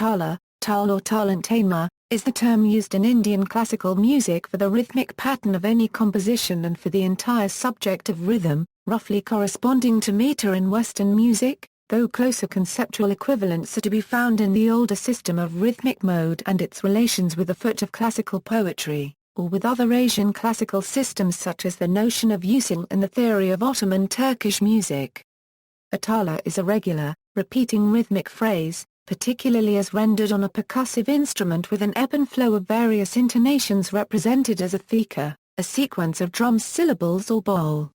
Tala, Taal or Taalantainmah, is the term used in Indian classical music for the rhythmic pattern of any composition and for the entire subject of rhythm, roughly corresponding to metre in Western music, though closer conceptual equivalents are to be found in the older system of rhythmic mode and its relations with the foot of classical poetry, or with other Asian classical systems such as the notion of usul and the theory of Ottoman Turkish music. A taala is a regular, repeating rhythmic phrase, particularly as rendered on a percussive instrument with an ebb and flow of various intonations represented as a theka, a sequence of drum-syllables or boles.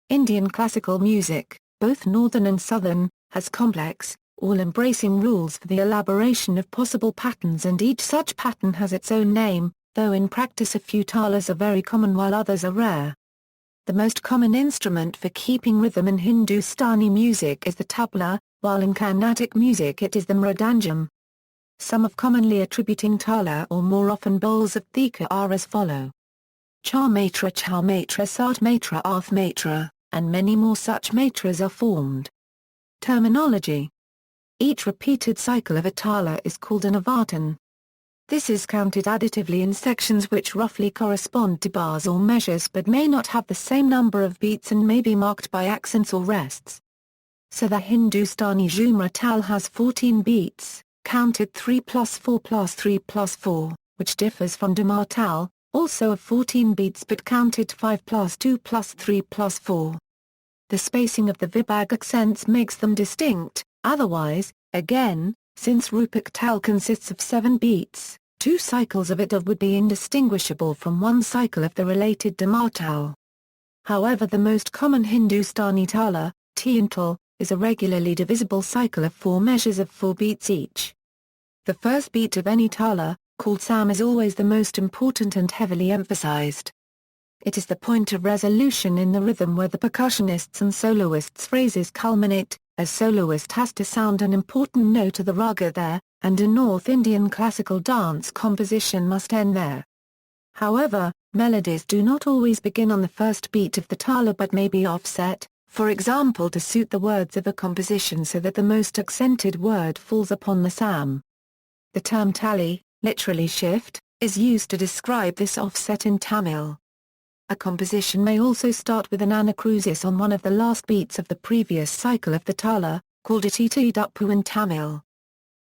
Indian classical music, both northern and southern, has complex, all-embracing rules for the elaboration of possible patterns, and each such pattern has its own name, though in practice a few talas are very common while others are rare. The most common instrument for keeping rhythm in Hindustani music is the tabla, while in Carnatic music it is the mridangam. Some of commonly attributing taala or more often boles of theka are as follow: char matra, chaau matra, saat matra, aath matra, and many more such matras are formed. Terminology: each repeated cycle of a taala is called an avartan. This is counted additively in sections which roughly correspond to bars or measures but may not have the same number of beats and may be marked by accents or rests. So the Hindustani jhumra Taal has 14 beats, counted 3 plus 4 plus 3 plus 4, which differs from Dhamma Taal, also of 14 beats but counted 5 plus 2 plus 3 plus 4. The spacing of the vibhag accents makes them distinct, otherwise, again, since Rupak Taal consists of 7 beats, 2 cycles of it would be indistinguishable from 1 cycle of the related Dhamma Taal. However, the most common Hindustani Taala, Taal, is a regularly divisible cycle of 4 measures of 4 beats each. The first beat of any taala, called sam, is always the most important and heavily emphasized. It is the point of resolution in the rhythm where the percussionists' and soloists' phrases culminate, as soloist has to sound an important note of the raga there, and a North Indian classical dance composition must end there. However, melodies do not always begin on the first beat of the taala but may be offset, for example to suit the words of a composition so that the most accented word falls upon the sam. The term tali, literally shift, is used to describe this offset in Tamil. A composition may also start with an anacrusis on one of the last beats of the previous cycle of the taala, called a titiduppu in Tamil.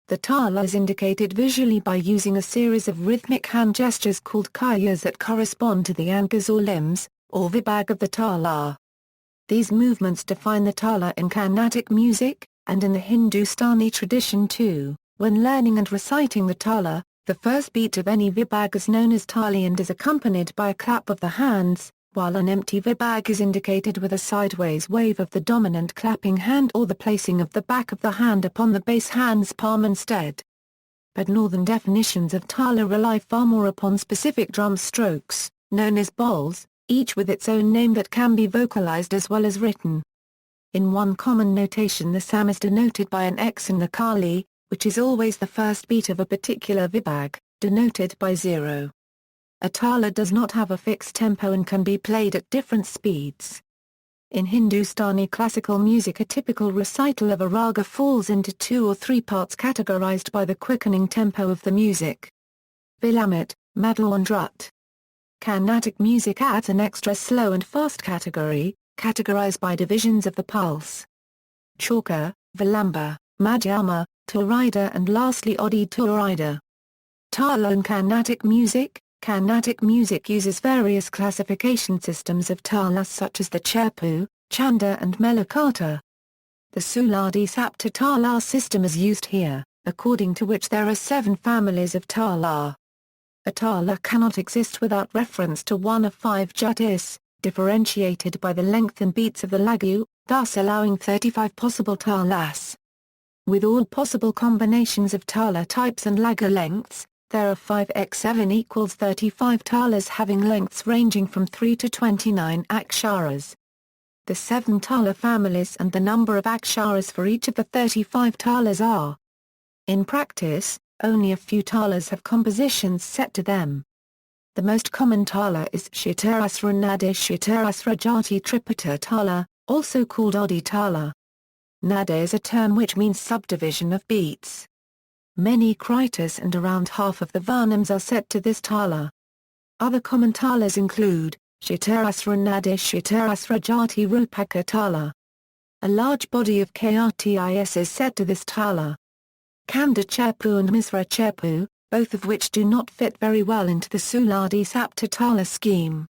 The taala is indicated visually by using a series of rhythmic hand gestures called kayas that correspond to the angas or limbs, or vibhag of the taala. These movements define the taala in Carnatic music, and in the Hindustani tradition too. When learning and reciting the taala, the first beat of any vibhag is known as tali and is accompanied by a clap of the hands, while an empty vibhag is indicated with a sideways wave of the dominant clapping hand or the placing of the back of the hand upon the bass hand's palm instead. But northern definitions of taala rely far more upon specific drum strokes, known as boles, each with its own name that can be vocalized as well as written. In one common notation, the sam is denoted by an X in the kali, which is always the first beat of a particular vibhag, denoted by 0. A taala does not have a fixed tempo and can be played at different speeds. In Hindustani classical music, a typical recital of a raga falls into 2 or 3 parts categorized by the quickening tempo of the music. Vilamat, Madhu and Drut. Carnatic music adds an extra slow and fast category, categorized by divisions of the pulse. Chauka, Vilamba, Madhyama, Taurida and lastly Odi Taurida. Taala in Carnatic music. Carnatic music uses various classification systems of talas such as the Cherpu, Chanda and Melakata. The Suladi Sapta Taala system is used here, according to which there are 7 families of taala. A taala cannot exist without reference to one of 5 jutis, differentiated by the length and beats of the lagu, thus allowing 35 possible talas. With all possible combinations of taala types and lagu lengths, there are 5x7 equals 35 talas having lengths ranging from 3 to 29 aksharas. The 7 taala families and the number of aksharas for each of the 35 talas are. In practice, only a few talas have compositions set to them. The most common taala is Shatarasra Nada Shatarasra Jati Tripata Taala, also called Odi Taala. Nada is a term which means subdivision of beats. Many kritis and around half of the varnams are set to this tala. Other common talas include Shittarasranade Shittarasrajati Rupaka Tala. A large body of krtis is set to this tala. Chanda Chepu and Misra Chepu, both of which do not fit very well into the Suladi Sapta Taala scheme.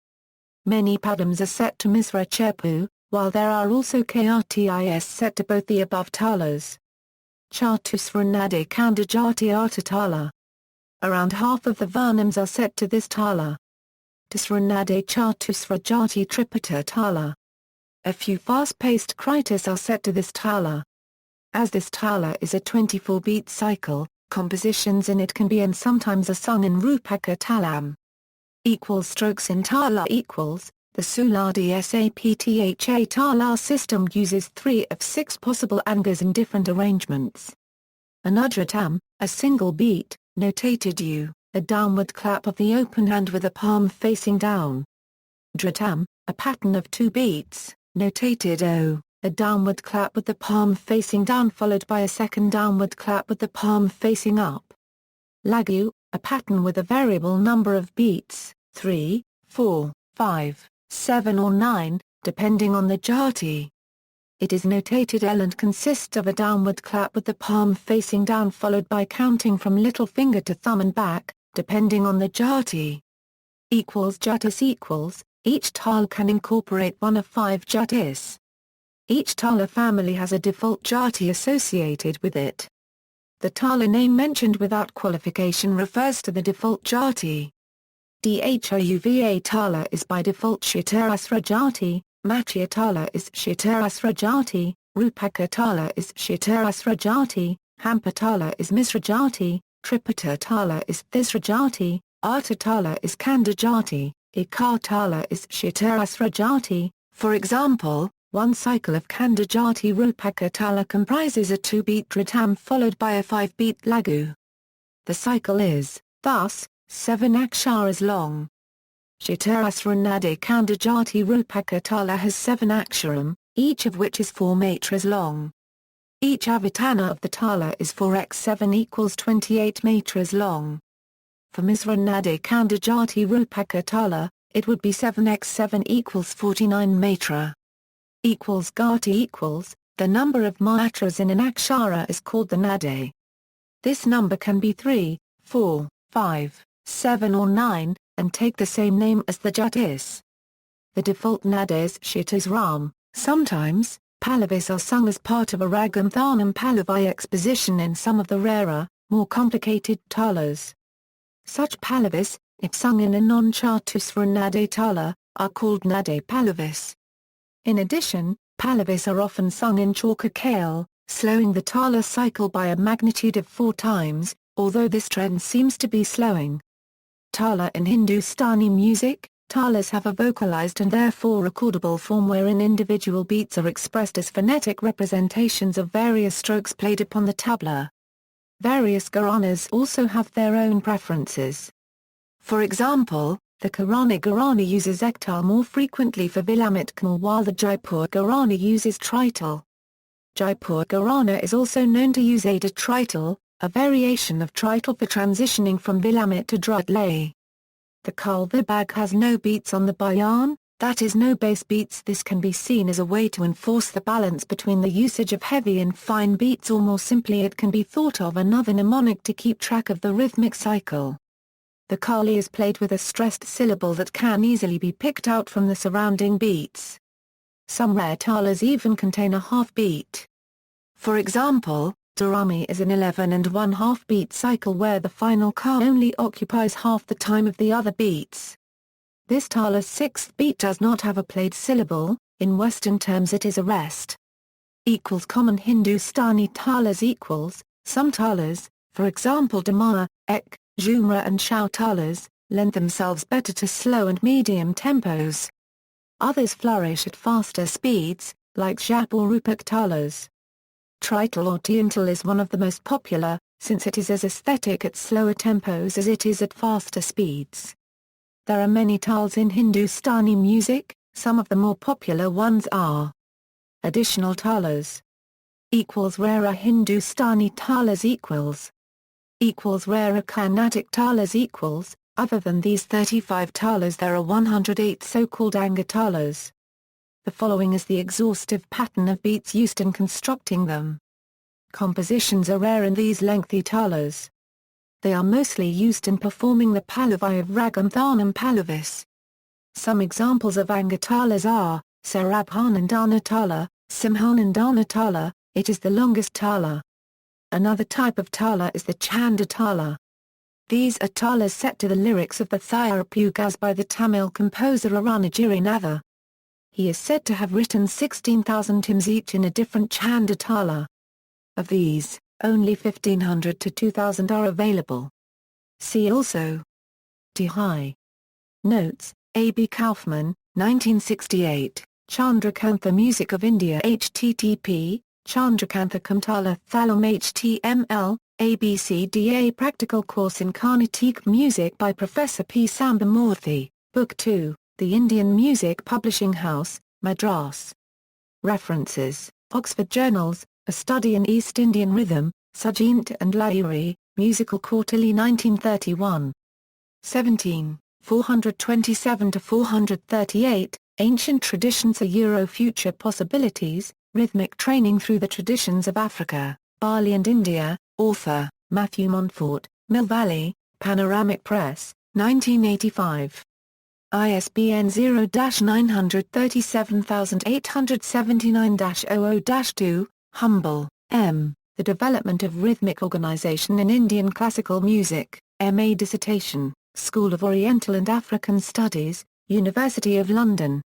Many padams are set to Misra Chepu, while there are also krtis set to both the above talas. Chatusranade Kandajati Arta Tala. Around half of the varnams are set to this tala. Tisranade Chatusrajati Tripata Tala. A few fast-paced kritis are set to this tala. As this tala is a 24-beat cycle, compositions in it can be and sometimes are sung in Rupaka Talam. Strokes in Taala equals, the Suladi Saptha Taala system uses 3 of 6 possible angas in different arrangements. Anudratam, a single beat, notated U, a downward clap of the open hand with a palm facing down. Dratam, a pattern of 2 beats, notated O, a downward clap with the palm facing down followed by a second downward clap with the palm facing up. Lagu, a pattern with a variable number of beats, 3, 4, 5, 7 or 9, depending on the jati. It is notated L and consists of a downward clap with the palm facing down followed by counting from little finger to thumb and back, depending on the jati. Jatis equals, each taal can incorporate one of 5 jatis. Each tala family has a default jati associated with it. The tala name mentioned without qualification refers to the default jati. Dhruva Tala is by default Shittarasrajati, Matya Tala is Shittarasrajati, Rupaka Tala is Shittarasrajati, Hampa Tala is Misrajati, Tripata Tala is Thisrajati, Arta Tala is Kandajati, Ikar Tala is Shittarasrajati. For example, one cycle of Kandajati Rupaka Tala comprises a 2-beat dratam followed by a 5-beat lagu. The cycle is, thus, 7 aksharas long. Shittarasranade Kandajati Rupaka Tala has 7 aksharam, each of which is 4 matras long. Each avatana of the tala is 4x7 equals 28 matras long. For Misranade Kandajati Rupaka Tala, it would be 7x7 equals 49 matra. Gati equals, the number of matras in an akshara is called the nade. This number can be 3, 4, 5, 7 or 9, and take the same name as the jatis. The default nade is Shittas Ram. Sometimes, Pallavis are sung as part of a ragam thanam Pallavi exposition in some of the rarer, more complicated talas. Such Pallavis, if sung in a non-chatusranade tala, are called nade Pallavis. In addition, Pallavis are often sung in Chauka Kale, slowing the tala cycle by a magnitude of 4 times, although this trend seems to be slowing. Tala in Hindustani music, talas have a vocalized and therefore recordable form wherein individual beats are expressed as phonetic representations of various strokes played upon the tabla. Various gharanas also have their own preferences. For example, the Karani Gharana uses ektal more frequently for vilamit kmal while the Jaipur Gharana uses trital. Jaipur Gharana is also known to use Ada trital, a variation of trital for transitioning from vilamit to drut lay. The Kal Vibhag has no beats on the bayan, that is no bass beats. This can be seen as a way to enforce the balance between the usage of heavy and fine beats, or more simply it can be thought of another mnemonic to keep track of the rhythmic cycle. The Kali is played with a stressed syllable that can easily be picked out from the surrounding beats. Some rare talas even contain a half beat. For example, Dharami is an 11 and 1/2 beat cycle where the final ka only occupies half the time of the other beats. This tala's 6th beat does not have a played syllable, in Western terms it is a rest. Common Hindustani talas equals, some talas, for example Dhamma, Ek, Jhumra and Chaau talas, lend themselves better to slow and medium tempos. Others flourish at faster speeds, like Jap or Rupak talas. Trital or tiantal is one of the most popular, since it is as aesthetic at slower tempos as it is at faster speeds. There are many taals in Hindustani music, some of the more popular ones are additional talas. Rarer Hindustani talas equals equals rarer Carnatic talas equals, other than these 35 talas there are 108 so-called Anga talas. The following is the exhaustive pattern of beats used in constructing them. Compositions are rare in these lengthy talas. They are mostly used in performing the pallavi of ragam tharnam pallavis. Some examples of Anga talas are, Sarabhanandana Tala, Simhanandana Tala, it is the longest Taala. Another type of Taala is the Chanda Tala. These are talas set to the lyrics of the Thayarapugas by the Tamil composer Arunagirinatha. He is said to have written 16,000 hymns each in a different Chanda Tala. Of these, only 1,500 to 2,000 are available. See also Tihai. Notes, A. B. Kaufman, 1968, Chandrakantha Music of India http, Chandrakanthakam Taala Thalam html, ABCDA Practical Course in Carnatic Music by Professor P. Sambamurthy, Book 2, The Indian Music Publishing House, Madras. References, Oxford Journals, A Study in East Indian Rhythm, Sujint and Lahiri, Musical Quarterly 1931. 17, 427-438, Ancient Traditions Future Possibilities, Rhythmic Training Through the Traditions of Africa, Bali and India, author, Matthew Montfort, Mill Valley, Panoramic Press, 1985. ISBN 0-937879-00-2, Humble, M., The Development of Rhythmic Organization in Indian Classical Music, M.A. Dissertation, School of Oriental and African Studies, University of London.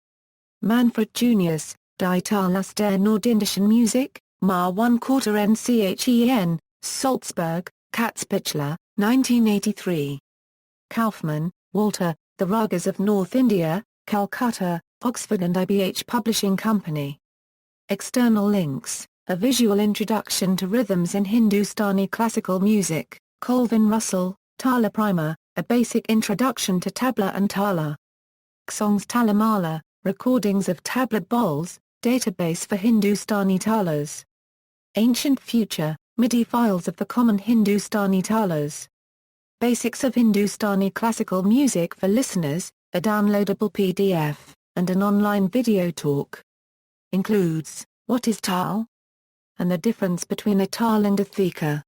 Manfred Junius, Die Talas der Nordindischen Musik, Ma 1/4 NCHEN, Salzburg, Katzpichler, 1983. Kaufman, Walter, The Ragas of North India, Calcutta, Oxford and IBH Publishing Company. External links, A Visual Introduction to Rhythms in Hindustani Classical Music, Colvin Russell, Taala Primer, A Basic Introduction to Tabla and Taala. Songs Talamala, Recordings of Tabla Boles, Database for Hindustani Talas. Ancient Future, MIDI files of the common Hindustani Talas. Basics of Hindustani Classical Music for Listeners, a downloadable PDF, and an online video talk. Includes, What is Taal? And the difference between a Taal and a theka.